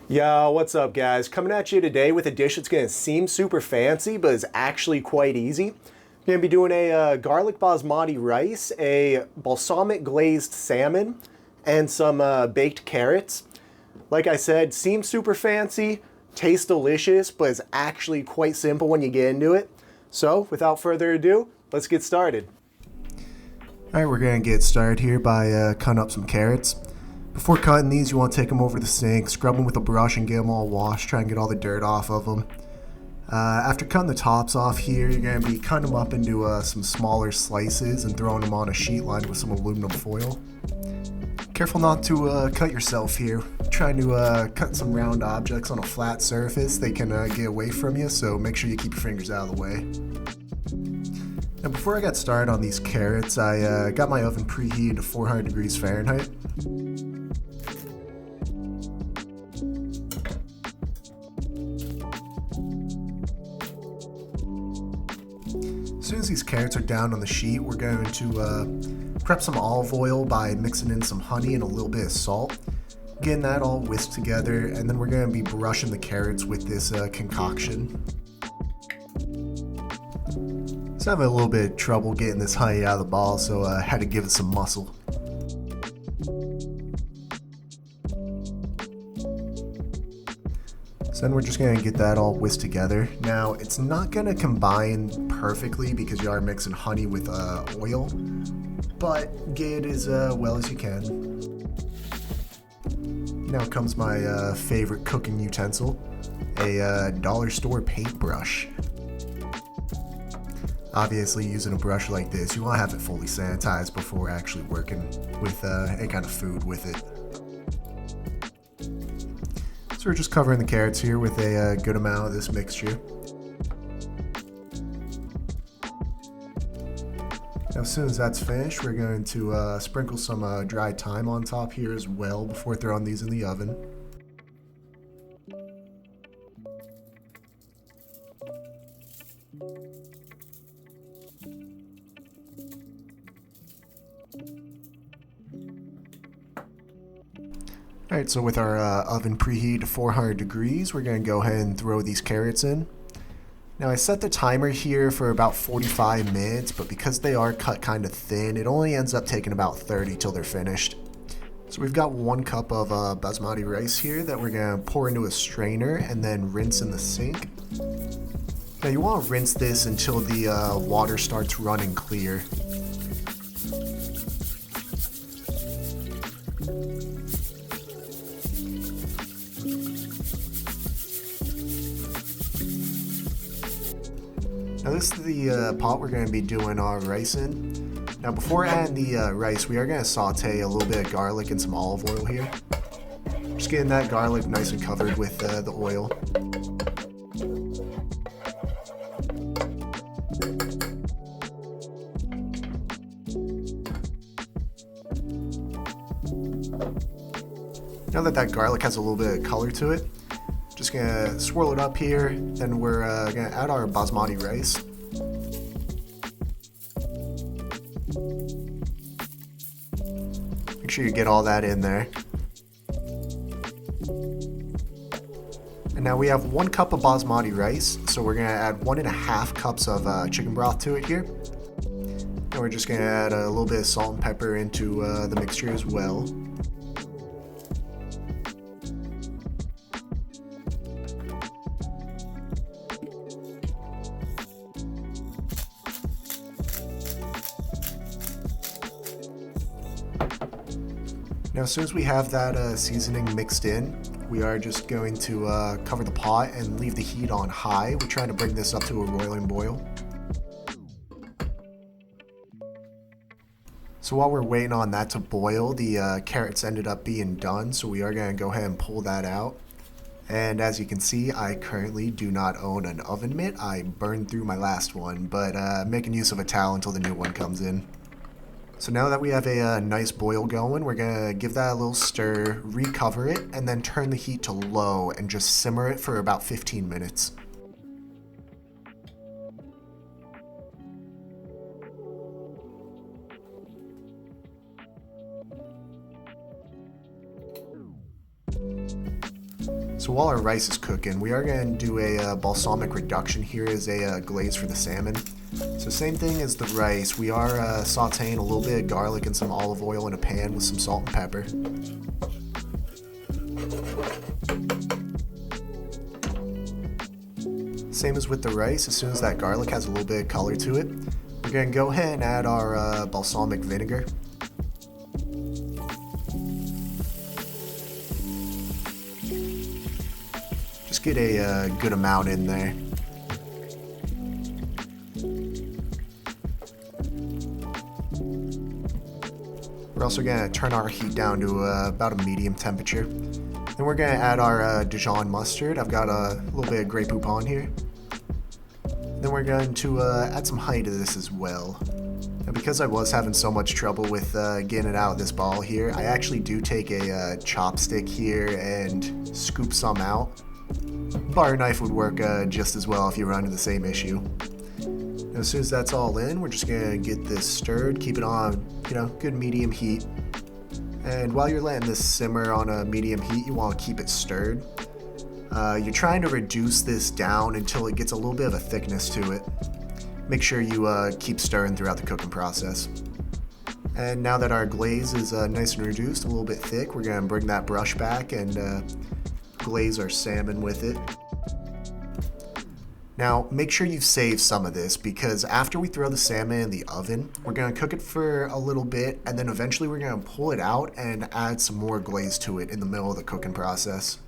Yo, what's up, guys? Coming at you today with a dish that's gonna seem super fancy, but is actually quite easy. I'm gonna be doing a garlic basmati rice, a balsamic glazed salmon, and some baked carrots. Like I said, seems super fancy, tastes delicious, but is actually quite simple when you get into it. So, without further ado, let's get started. Alright, we're gonna get started here by cutting up some carrots. Before cutting these, you want to take them over the sink, scrub them with a brush and get them all washed, try and get all the dirt off of them. After cutting the tops off here, you're going to be cutting them up into some smaller slices and throwing them on a sheet lined with some aluminum foil. Careful not to cut yourself here. Trying to cut some round objects on a flat surface, they can get away from you, so make sure you keep your fingers out of the way. Now before I got started on these carrots, I got my oven preheated to 400 degrees Fahrenheit. As soon as these carrots are down on the sheet, we're going to prep some olive oil by mixing in some honey and a little bit of salt. Getting that all whisked together, and then we're going to be brushing the carrots with this concoction. So I'm having a little bit of trouble getting this honey out of the ball, so I had to give it some muscle. So then we're just going to get that all whisked together. Now, it's not going to combine perfectly because you are mixing honey with oil, but get it as well as you can. Now comes my favorite cooking utensil, a dollar store paintbrush. Obviously, using a brush like this, you want to have it fully sanitized before actually working with any kind of food with it. So we're just covering the carrots here with a good amount of this mixture. Now as soon as that's finished, we're going to sprinkle some dried thyme on top here as well before throwing these in the oven. Alright, so with our oven preheated to 400 degrees, we're going to go ahead and throw these carrots in. Now I set the timer here for about 45 minutes, but because they are cut kind of thin, it only ends up taking about 30 till they're finished. So we've got 1 cup of basmati rice here that we're going to pour into a strainer and then rinse in the sink. Now you want to rinse this until the water starts running clear. Now this is the pot we're going to be doing our rice in. Now before adding the rice, we are going to saute a little bit of garlic and some olive oil here. Just getting that garlic nice and covered with the oil. Now that garlic has a little bit of color to it, just gonna swirl it up here, then we're gonna add our basmati rice. Make sure you get all that in there. And now we have 1 cup of basmati rice, so we're gonna add 1.5 cups of chicken broth to it here. And we're just gonna add a little bit of salt and pepper into the mixture as well. Now as soon as we have that seasoning mixed in, we are just going to cover the pot and leave the heat on high. We're trying to bring this up to a roiling boil. So while we're waiting on that to boil, the carrots ended up being done, so we are going to go ahead and pull that out. And as you can see, I currently do not own an oven mitt. I burned through my last one, but making use of a towel until the new one comes in. So now that we have a nice boil going, we're going to give that a little stir, recover it, and then turn the heat to low and just simmer it for about 15 minutes. So while our rice is cooking, we are going to do a balsamic reduction here as a glaze for the salmon. So same thing as the rice, we are sauteing a little bit of garlic and some olive oil in a pan with some salt and pepper. Same as with the rice, as soon as that garlic has a little bit of color to it, we're going to go ahead and add our balsamic vinegar. Just get a good amount in there. We're also going to turn our heat down to about a medium temperature. Then we're going to add our Dijon Mustard. I've got a little bit of Grey Poupon here. Then we're going to add some honey to this as well. Now because I was having so much trouble with getting it out of this ball here, I actually do take a chopstick here and scoop some out. Bar knife would work just as well if you run into the same issue. Now, as soon as that's all in, we're just going to get this stirred, keep it on, good medium heat. And while you're letting this simmer on a medium heat, you want to keep it stirred. You're trying to reduce this down until it gets a little bit of a thickness to it. Make sure you keep stirring throughout the cooking process. And now that our glaze is nice and reduced, a little bit thick, we're going to bring that brush back and glaze our salmon with it. Now, make sure you save some of this because after we throw the salmon in the oven, we're going to cook it for a little bit and then eventually we're going to pull it out and add some more glaze to it in the middle of the cooking process.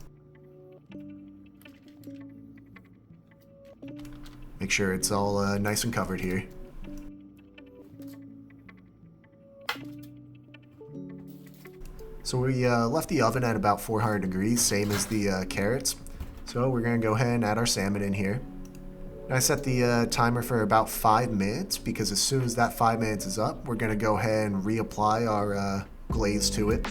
Make sure it's all nice and covered here. So we left the oven at about 400 degrees, same as the carrots. So we're going to go ahead and add our salmon in here. I set the timer for about 5 minutes because as soon as that 5 minutes is up, we're going to go ahead and reapply our glaze to it.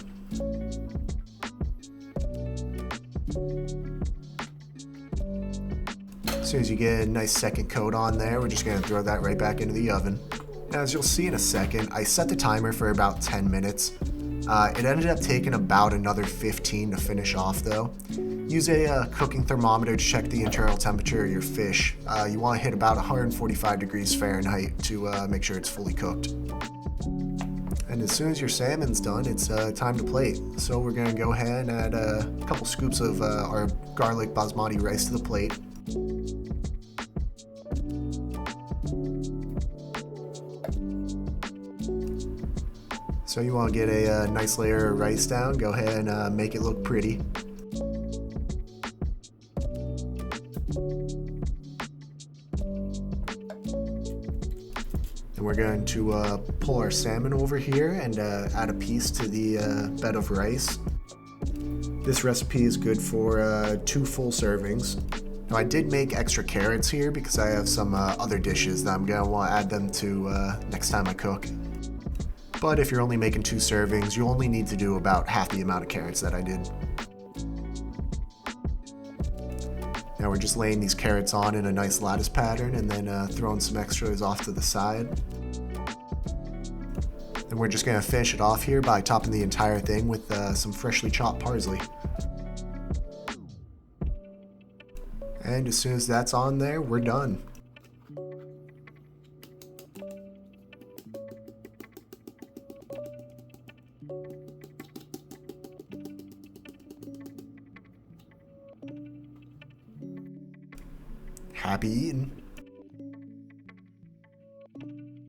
As soon as you get a nice second coat on there, we're just going to throw that right back into the oven. Now, as you'll see in a second, I set the timer for about 10 minutes. It ended up taking about another 15 to finish off though. Use a cooking thermometer to check the internal temperature of your fish. You want to hit about 145 degrees Fahrenheit to make sure it's fully cooked. And as soon as your salmon's done, it's time to plate. So we're going to go ahead and add a couple scoops of our garlic basmati rice to the plate. So you want to get a nice layer of rice down, go ahead and make it look pretty. And we're going to pull our salmon over here and add a piece to the bed of rice. This recipe is good for 2 full servings. Now I did make extra carrots here because I have some other dishes that I'm going to want to add them to next time I cook. But if you're only making 2 servings, you only need to do about half the amount of carrots that I did. Now we're just laying these carrots on in a nice lattice pattern and then throwing some extras off to the side. And we're just going to finish it off here by topping the entire thing with some freshly chopped parsley. And as soon as that's on there, we're done. Happy eating.